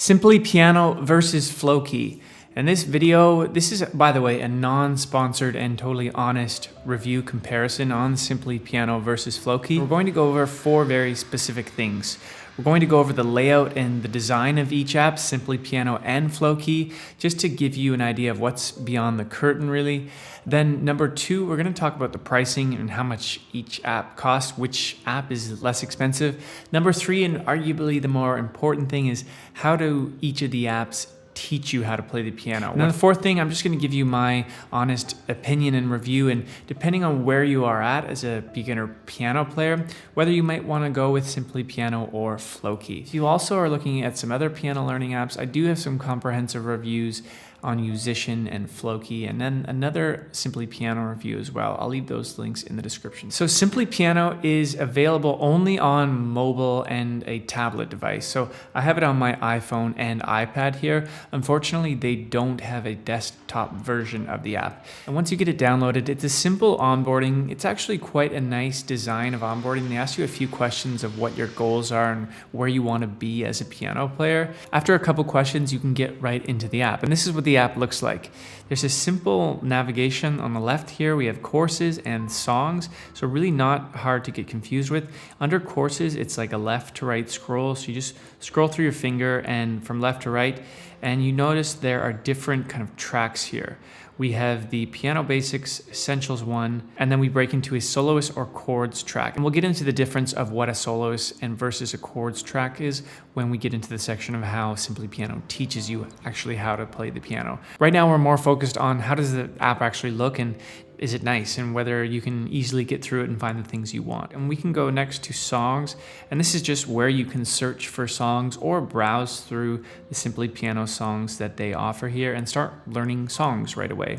Simply Piano versus Flowkey. And this video, this is, by the way, a non-sponsored and totally honest review comparison on Simply Piano versus Flowkey. We're going to go over 4 very specific things. We're going to go over the layout and the design of each app, Simply Piano and Flowkey, just to give you an idea of what's beyond the curtain, really. Then number 2, we're going to talk about the pricing and how much each app costs, which app is less expensive. Number 3, and arguably the more important thing, is how do each of the apps teach you how to play the piano. And then the 4th thing, I'm just going to give you my honest opinion and review, and depending on where you are at as a beginner piano player, whether you might want to go with Simply Piano or Flowkey. If you also are looking at some other piano learning apps, I do have some comprehensive reviews on Yousician and Flowkey, and then another Simply Piano review as well. I'll leave those links in the description. So Simply Piano is available only on mobile and a tablet device. So I have it on my iPhone and iPad here. Unfortunately, they don't have a desktop version of the app. And once you get it downloaded, it's a simple onboarding. It's actually quite a nice design of onboarding. They ask you a few questions of what your goals are and where you want to be as a piano player. After a couple questions, you can get right into the app. And this is what the app looks like. There's a simple navigation on the left here. We have courses and songs, so really not hard to get confused with. Under courses, it's like a left to right scroll, so you just scroll through your finger and from left to right, and you notice there are different kind of tracks here. We have the Piano Basics Essentials 1, and then we break into a soloist or chords track. And we'll get into the difference of what a soloist and versus a chords track is when we get into the section of how Simply Piano teaches you actually how to play the piano. Right now we're more focused on how does the app actually look, and is it nice, and whether you can easily get through it and find the things you want. And we can go next to songs, and this is just where you can search for songs or browse through the Simply Piano songs that they offer here and start learning songs right away.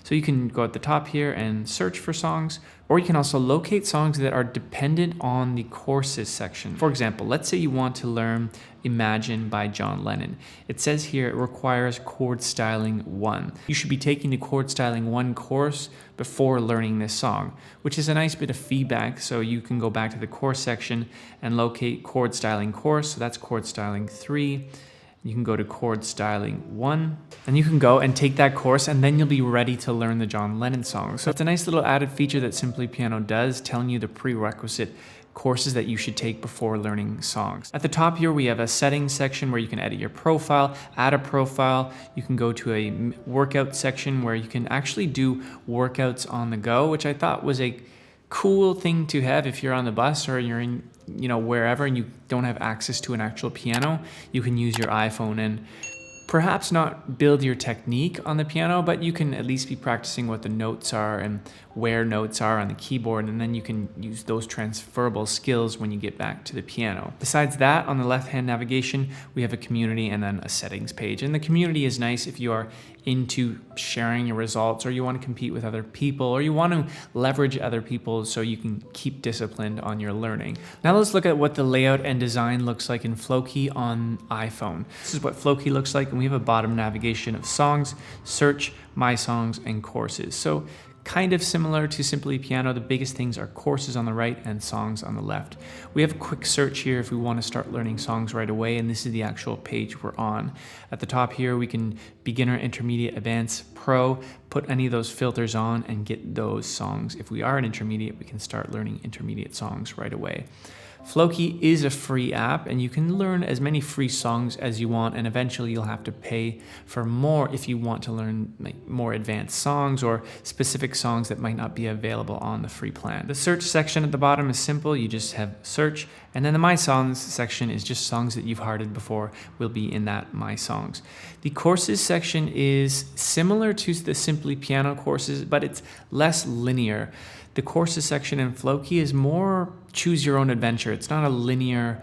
So you can go at the top here and search for songs, or you can also locate songs that are dependent on the courses section. For example, let's say you want to learn Imagine by John Lennon. It says here it requires chord styling 1. You should be taking the chord styling 1 course before learning this song, which is a nice bit of feedback. So you can go back to the course section and locate chord styling course. So that's chord styling 3. You can go to chord styling 1, and you can go and take that course, and then you'll be ready to learn the John Lennon song. So it's a nice little added feature that Simply Piano does, telling you the prerequisite courses that you should take before learning songs. At the top here, we have a settings section where you can edit your profile, add a profile. You can go to a workout section where you can actually do workouts on the go, which I thought was a cool thing to have if you're on the bus or you're in, wherever, and you don't have access to an actual piano. You can use your iPhone and perhaps not build your technique on the piano, but you can at least be practicing what the notes are and where notes are on the keyboard, and then you can use those transferable skills when you get back to the piano. Besides that, on the left-hand navigation, we have a community and then a settings page. And the community is nice if you are into sharing your results, or you want to compete with other people, or you want to leverage other people so you can keep disciplined on your learning. Now let's look at what the layout and design looks like in Flowkey on iPhone. This is what Flowkey looks like, and we have a bottom navigation of songs, search, my songs, and courses. So kind of similar to Simply Piano. The biggest things are courses on the right and songs on the left. We have a quick search here if we want to start learning songs right away, and this is the actual page we're on. At the top here, we can beginner, intermediate, advanced, pro, put any of those filters on and get those songs. If we are an intermediate, we can start learning intermediate songs right away. Flowkey is a free app, and you can learn as many free songs as you want, and eventually you'll have to pay for more if you want to learn more advanced songs or specific songs that might not be available on the free plan. The search section at the bottom is simple. You just have search, and then the My Songs section is just songs that you've heard before will be in that My Songs. The courses section is similar to the Simply Piano courses, but it's less linear. The courses section in Flowkey is more choose your own adventure. It's not a linear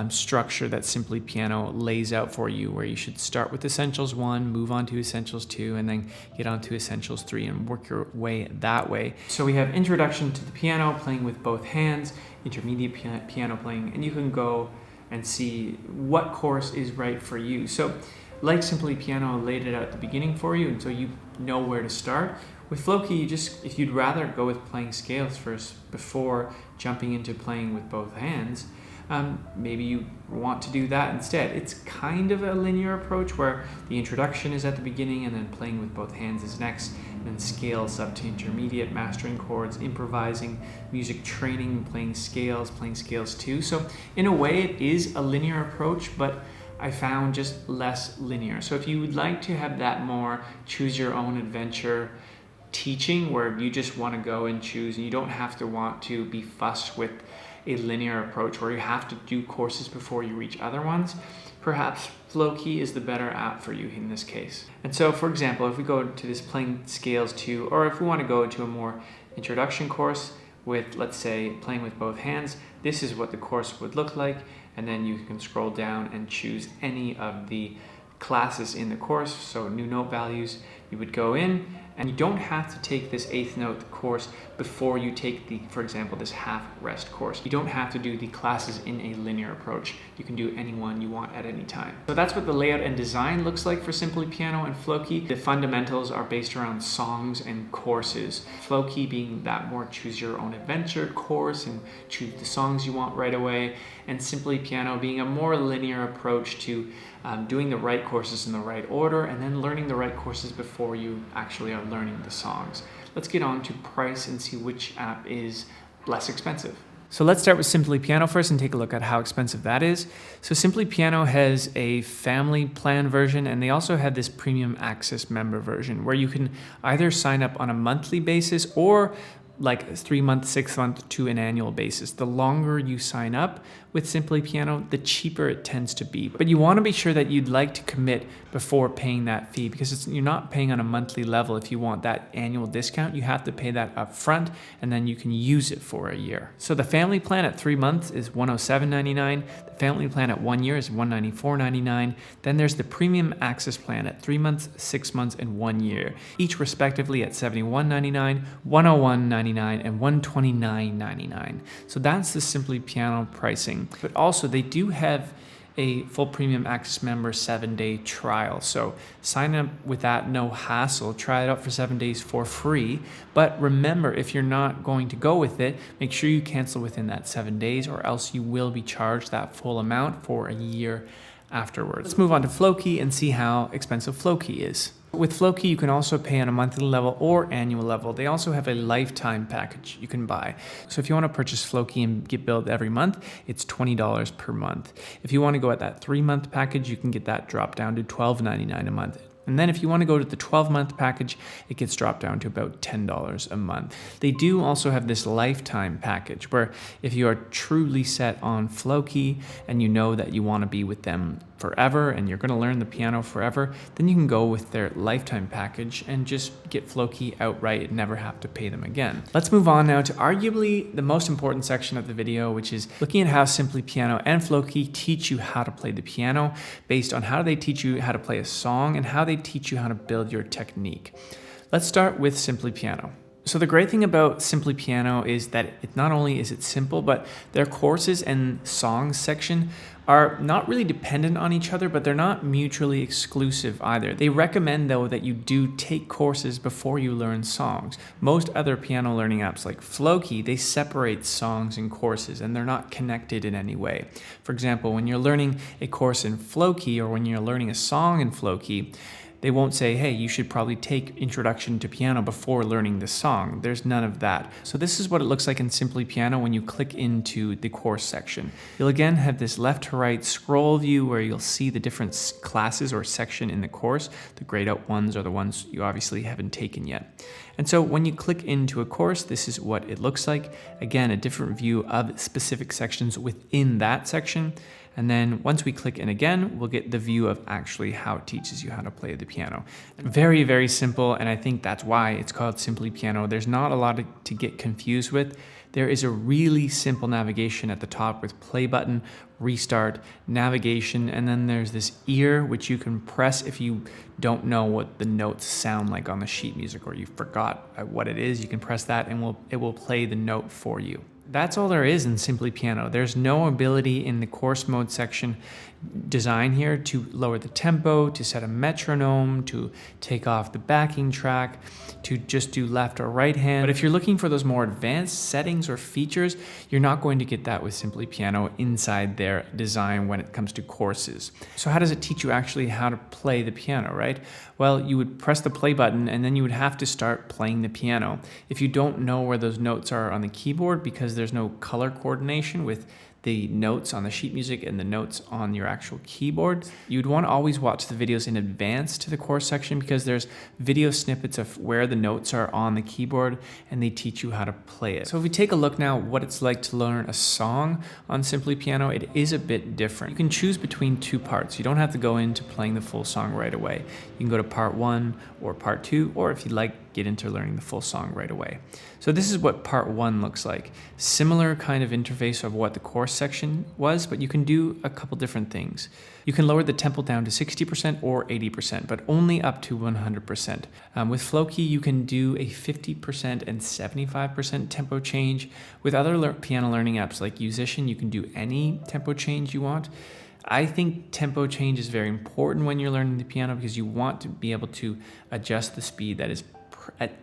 structure that Simply Piano lays out for you, where you should start with Essentials 1, move on to Essentials 2, and then get on to Essentials 3 and work your way that way. So we have Introduction to the Piano, playing with both hands, Intermediate piano playing, and you can go and see what course is right for you. So like Simply Piano laid it out at the beginning for you, and so you know where to start. With Flowkey, if you'd rather go with playing scales first before jumping into playing with both hands, maybe you want to do that instead. It's kind of a linear approach where the introduction is at the beginning and then playing with both hands is next, and then scales up to intermediate, mastering chords, improvising, music training, playing scales too. So in a way it is a linear approach, but I found just less linear. So if you would like to have that more choose your own adventure teaching where you just want to go and choose and you don't have to want to be fussed with a linear approach where you have to do courses before you reach other ones, perhaps Flowkey is the better app for you in this case. And so for example, if we go to this playing scales too, or if we want to go to a more introduction course with, let's say, playing with both hands, this is what the course would look like. And then you can scroll down and choose any of the classes in the course. So new note values, you would go in, and you don't have to take this eighth note course before you take the, for example, this half rest course. You don't have to do the classes in a linear approach. You can do any one you want at any time. So that's what the layout and design looks like for Simply Piano and Flowkey. The fundamentals are based around songs and courses. Flowkey being that more choose your own adventure course and choose the songs you want right away, and Simply Piano being a more linear approach to doing the right courses in the right order and then learning the right courses before you actually are learning the songs. Let's get on to price and see which app is less expensive. So let's start with Simply Piano first and take a look at how expensive that is. So Simply Piano has a family plan version, and they also have this premium access member version where you can either sign up on a monthly basis or like 3 month, 6 month to an annual basis. The longer you sign up with Simply Piano, the cheaper it tends to be. But you want to be sure that you'd like to commit before paying that fee, because you're not paying on a monthly level. If you want that annual discount, you have to pay that up front and then you can use it for a year. So the family plan at 3 months is $107.99. The family plan at 1 year is $194.99. Then there's the premium access plan at 3 months, 6 months, and 1 year, each respectively at $71.99, $101.99, and $129.99. So that's the Simply Piano pricing. But also they do have a full premium access member 7-day trial. So sign up with that, no hassle. Try it out for 7 days for free. But remember, if you're not going to go with it, make sure you cancel within that 7 days, or else you will be charged that full amount for a year afterwards. Let's move on to Flowkey and see how expensive Flowkey is. With Flowkey, you can also pay on a monthly level or annual level. They also have a lifetime package you can buy. So if you want to purchase Flowkey and get billed every month, it's $20 per month. If you want to go at that 3-month package, you can get that dropped down to $12.99 a month. And then if you want to go to the 12-month package, it gets dropped down to about $10 a month. They do also have this lifetime package where if you are truly set on Flowkey and you know that you want to be with them forever and you're going to learn the piano forever, then you can go with their lifetime package and just get Flowkey outright and never have to pay them again. Let's move on now to arguably the most important section of the video, which is looking at how Simply Piano and Flowkey teach you how to play the piano based on how they teach you how to play a song and how they teach you how to build your technique. Let's start with Simply Piano. So the great thing about Simply Piano is that it not only is it simple, but their courses and songs section are not really dependent on each other, but they're not mutually exclusive either. They recommend, though, that you do take courses before you learn songs. Most other piano learning apps like Flowkey, they separate songs and courses, and they're not connected in any way. For example, when you're learning a course in Flowkey or when you're learning a song in Flowkey, they won't say, hey, you should probably take Introduction to Piano before learning the song. There's none of that. So this is what it looks like in Simply Piano when you click into the course section. You'll again have this left to right scroll view where you'll see the different classes or section in the course. The grayed out ones are the ones you obviously haven't taken yet. And so when you click into a course, this is what it looks like. Again, a different view of specific sections within that section. And then once we click in again, we'll get the view of actually how it teaches you how to play the piano. Very, very simple, and I think that's why it's called Simply Piano. There's not a lot to get confused with. There is a really simple navigation at the top with play button, restart, navigation, and then there's this ear which you can press if you don't know what the notes sound like on the sheet music or you forgot what it is. You can press that and it will play the note for you. That's all there is in Simply Piano. There's no ability in the course mode section design here to lower the tempo, to set a metronome, to take off the backing track, to just do left or right hand. But if you're looking for those more advanced settings or features, you're not going to get that with Simply Piano inside their design when it comes to courses. So how does it teach you actually how to play the piano, right? Well, you would press the play button and then you would have to start playing the piano. If you don't know where those notes are on the keyboard because there's no color coordination with the notes on the sheet music and the notes on your actual keyboard, you'd want to always watch the videos in advance to the course section because there's video snippets of where the notes are on the keyboard and they teach you how to play it. So if we take a look now what it's like to learn a song on Simply Piano, it is a bit different. You can choose between two parts. You don't have to go into playing the full song right away. You can go to part 1 or part 2, or if you'd like, get into learning the full song right away. So this is what part 1 looks like. Similar kind of interface of what the course section was, but you can do a couple different things. You can lower the tempo down to 60% or 80%, but only up to 100%. With Flowkey, you can do a 50% and 75% tempo change. With other piano learning apps like Yousician, you can do any tempo change you want. I think tempo change is very important when you're learning the piano because you want to be able to adjust the speed that is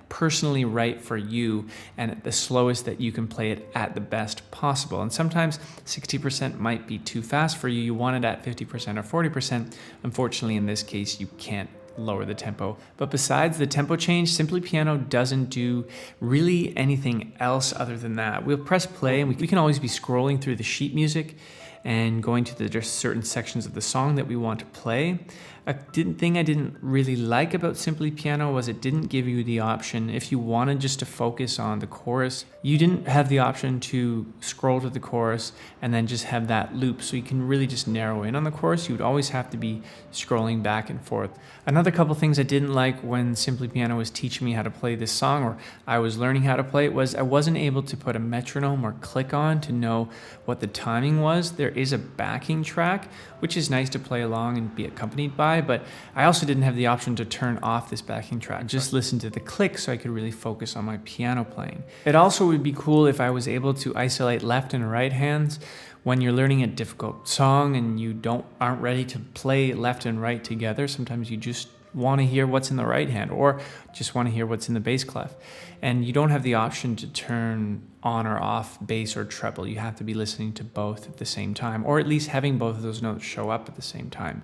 personally right for you and at the slowest that you can play it at the best possible. And sometimes 60% might be too fast for you. You want it at 50% or 40%. Unfortunately, in this case, you can't lower the tempo. But besides the tempo change, Simply Piano doesn't do really anything else other than that. We'll press play and we can always be scrolling through the sheet music and going to the just certain sections of the song that we want to play. A thing I didn't really like about Simply Piano was it didn't give you the option, if you wanted just to focus on the chorus, you didn't have the option to scroll to the chorus and then just have that loop. So you can really just narrow in on the chorus. You would always have to be scrolling back and forth. Another couple things I didn't like when Simply Piano was teaching me how to play this song, or I was learning how to play it, was I wasn't able to put a metronome or click on to know what the timing was. There is a backing track, which is nice to play along and be accompanied by, but I also didn't have the option to turn off this backing track. Just listen to the click so I could really focus on my piano playing. It also would be cool if I was able to isolate left and right hands when you're learning a difficult song and you aren't ready to play left and right together. Sometimes you just want to hear what's in the right hand or just want to hear what's in the bass clef. And you don't have the option to turn on or off bass or treble. You have to be listening to both at the same time, or at least having both of those notes show up at the same time.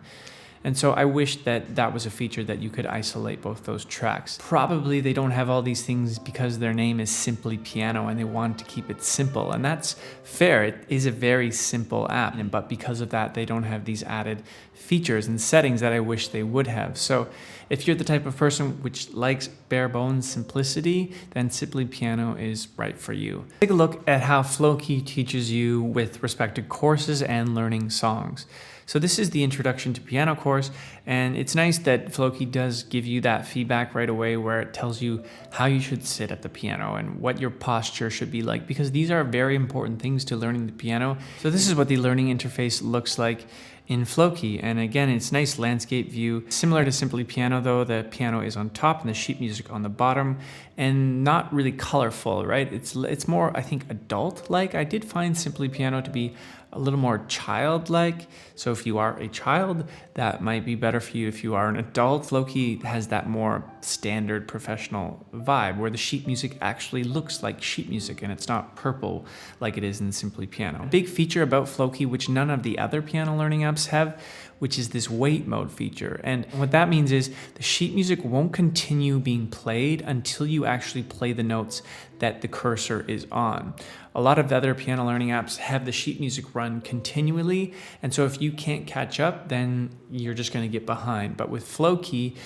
And so I wish that that was a feature that you could isolate both those tracks. Probably they don't have all these things because their name is Simply Piano and they want to keep it simple. And that's fair. It is a very simple app. But because of that, they don't have these added features and settings that I wish they would have. So if you're the type of person which likes bare bones simplicity, then Simply Piano is right for you. Take a look at how Flowkey teaches you with respect to courses and learning songs. So this is the Introduction to Piano course, and it's nice that Flowkey does give you that feedback right away where it tells you how you should sit at the piano and what your posture should be like, because these are very important things to learning the piano. So this is what the learning interface looks like in Flowkey, and again, it's nice landscape view. Similar to Simply Piano though, the piano is on top and the sheet music on the bottom, and not really colorful, right? It's more, I think, adult-like. I did find Simply Piano to be a little more childlike. So if you are a child, that might be better for you. If you are an adult, Flowkey has that more standard professional vibe where the sheet music actually looks like sheet music and it's not purple like it is in Simply Piano. A big feature about Flowkey, which none of the other piano learning apps have, which is this wait mode feature. And what that means is the sheet music won't continue being played until you actually play the notes that the cursor is on. A lot of the other piano learning apps have the sheet music run continually, and so if you can't catch up, then you're just going to get behind. But with Flowkey,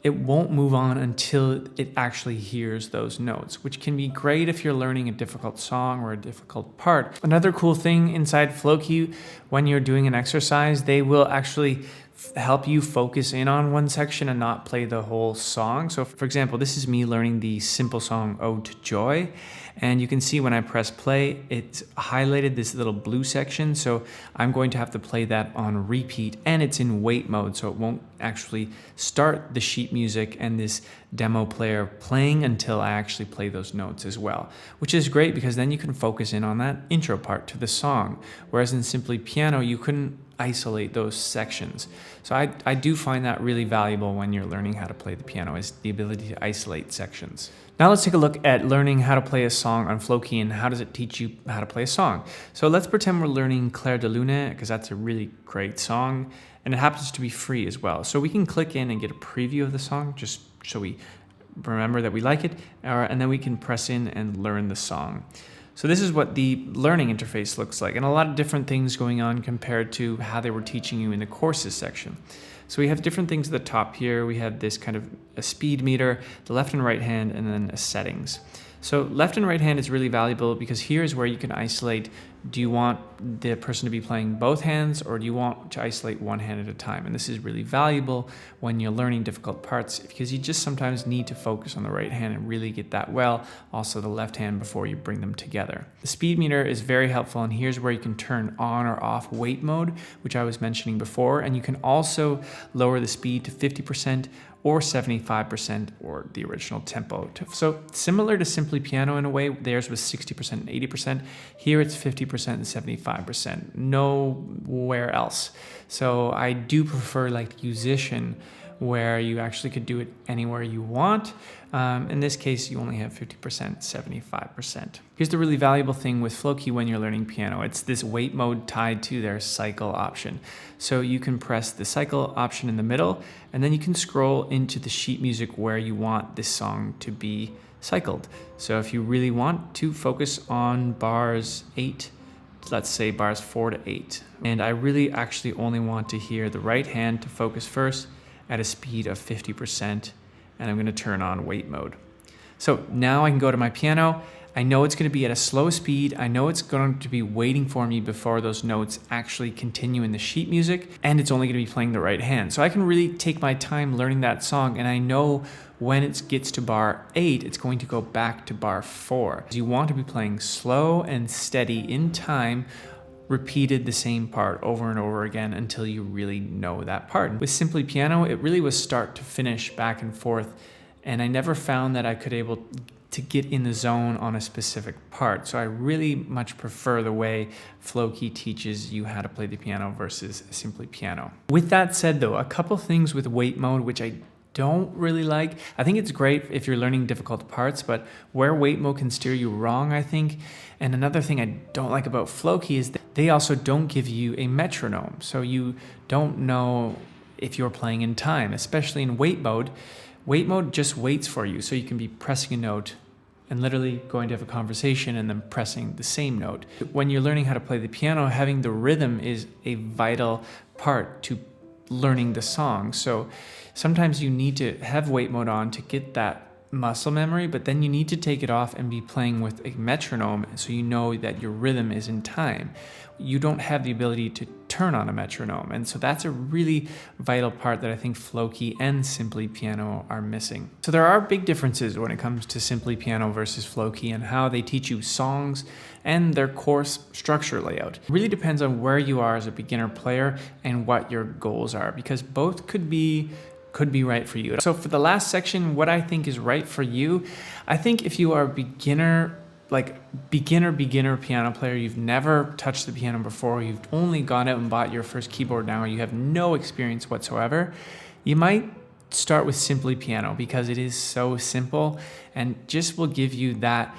it won't move on until it actually hears those notes, which can be great if you're learning a difficult song or a difficult part. Another cool thing inside Flowkey, when you're doing an exercise, they will actually help you focus in on one section and not play the whole song. So for example, this is me learning the simple song Ode to Joy. And you can see when I press play, it's highlighted this little blue section. So I'm going to have to play that on repeat, and it's in wait mode. So it won't actually start the sheet music and this demo player playing until I actually play those notes as well, which is great because then you can focus in on that intro part to the song. Whereas in Simply Piano, you couldn't isolate those sections. So I do find that really valuable when you're learning how to play the piano, is the ability to isolate sections. Now let's take a look at learning how to play a song on Flowkey and how does it teach you how to play a song. So let's pretend we're learning Clair de Lune, because that's a really great song and it happens to be free as well. So we can click in and get a preview of the song just so we remember that we like it, and then we can press in and learn the song. So this is what the learning interface looks like, and a lot of different things going on compared to how they were teaching you in the courses section. So we have different things at the top here. We have this kind of a speed meter, the left and right hand, and then a settings. So left and right hand is really valuable because here is where you can isolate, do you want the person to be playing both hands or do you want to isolate one hand at a time? And this is really valuable when you're learning difficult parts because you just sometimes need to focus on the right hand and really get that well, also the left hand before you bring them together. The speed meter is very helpful, and here's where you can turn on or off weight mode, which I was mentioning before, and you can also lower the speed to 50% or 75% or the original tempo. So similar to Simply Piano in a way, theirs was 60% and 80%. Here it's 50% and 75%, nowhere else. So I do prefer like Yousician, where you actually could do it anywhere you want. In this case, you only have 50%, 75%. Here's the really valuable thing with Flowkey when you're learning piano. It's this weight mode tied to their cycle option. So you can press the cycle option in the middle, and then you can scroll into the sheet music where you want this song to be cycled. So if you really want to focus on bars 8, let's say bars 4 to 8, and I really actually only want to hear the right hand to focus first at a speed of 50%, and I'm going to turn on weight mode. So now I can go to my piano. I know it's going to be at a slow speed. I know it's going to be waiting for me before those notes actually continue in the sheet music, and it's only going to be playing the right hand. So I can really take my time learning that song, and I know when it gets to bar 8, it's going to go back to bar 4. You want to be playing slow and steady in time, repeated the same part over and over again until you really know that part. With Simply Piano, it really was start to finish, back and forth, and I never found that I could able to get in the zone on a specific part. So I really much prefer the way Flowkey teaches you how to play the piano versus Simply Piano. With that said though, a couple things with weight mode which I don't really like. I think it's great if you're learning difficult parts, but where weight mode can steer you wrong, I think. And another thing I don't like about Flowkey is that they also don't give you a metronome. So you don't know if you're playing in time, especially in weight mode. Weight mode just waits for you. So you can be pressing a note and literally going to have a conversation and then pressing the same note. When you're learning how to play the piano, having the rhythm is a vital part to learning the song. So sometimes you need to have weight mode on to get that muscle memory, but then you need to take it off and be playing with a metronome so you know that your rhythm is in time. You don't have the ability to turn on a metronome, and so that's a really vital part that I think Flowkey and Simply Piano are missing. So there are big differences when it comes to Simply Piano versus Flowkey and how they teach you songs and their course structure layout. It really depends on where you are as a beginner player and what your goals are, because both could be right for you. So for the last section, what I think is right for you, I think if you are a beginner piano player, you've never touched the piano before, you've only gone out and bought your first keyboard now, or you have no experience whatsoever, you might start with Simply Piano because it is so simple and just will give you that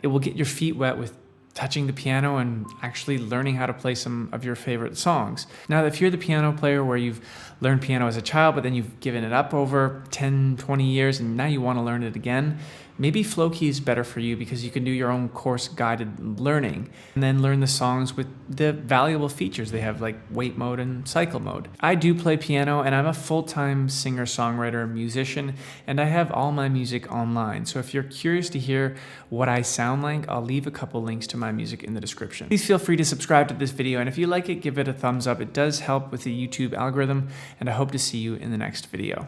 it will get your feet wet with touching the piano and actually learning how to play some of your favorite songs. Now, if you're the piano player where you've learned piano as a child, but then you've given it up over 10, 20 years, and now you want to learn it again, maybe Flowkey is better for you because you can do your own course-guided learning and then learn the songs with the valuable features they have, like weight mode and cycle mode. I do play piano, and I'm a full-time singer-songwriter, musician, and I have all my music online. So if you're curious to hear what I sound like, I'll leave a couple links to my music in the description. Please feel free to subscribe to this video, and if you like it, give it a thumbs up. It does help with the YouTube algorithm, and I hope to see you in the next video.